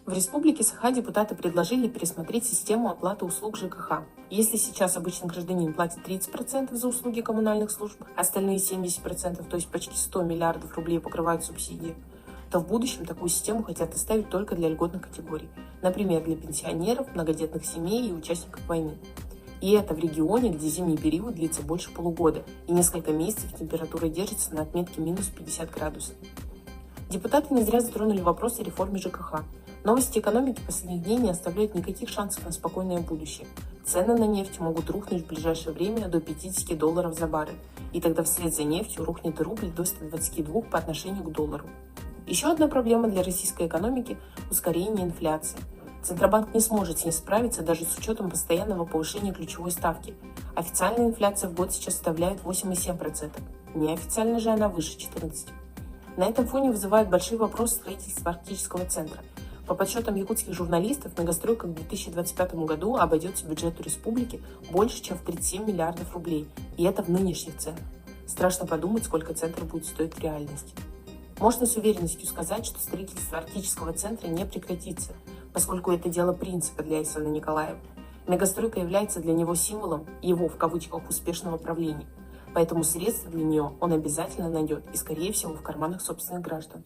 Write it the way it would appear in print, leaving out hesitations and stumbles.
В Республике Саха депутаты предложили пересмотреть систему оплаты услуг ЖКХ. Если сейчас обычный гражданин платит 30% за услуги коммунальных служб, остальные 70%, то есть почти 100 миллиардов рублей покрывают субсидии, то в будущем такую систему хотят оставить только для льготных категорий, например, для пенсионеров, многодетных семей и участников войны. И это в регионе, где зимний период длится больше полугода, и несколько месяцев температура держится на отметке минус 50 градусов. Депутаты не зря затронули вопрос о реформе ЖКХ. Новости экономики последних дней не оставляют никаких шансов на спокойное будущее. Цены на нефть могут рухнуть в ближайшее время до $50 за баррель, и тогда вслед за нефтью рухнет и рубль до 122 по отношению к доллару. Еще одна проблема для российской экономики – ускорение инфляции. Центробанк не сможет с ней справиться даже с учетом постоянного повышения ключевой ставки. Официальная инфляция в год сейчас составляет 8,7%, неофициально же она выше 14%. На этом фоне вызывает большие вопросы строительства арктического центра. По подсчетам якутских журналистов, новостройка в 2025 году обойдется бюджету республики больше, чем в 37 миллиардов рублей, и это в нынешних ценах. Страшно подумать, сколько центр будет стоить в реальности. Можно с уверенностью сказать, что строительство арктического центра не прекратится, поскольку это дело принципа для Александра Николаева. Мегастройка является для него символом его, в кавычках, успешного правления. Поэтому средства для нее он обязательно найдет и, скорее всего, в карманах собственных граждан.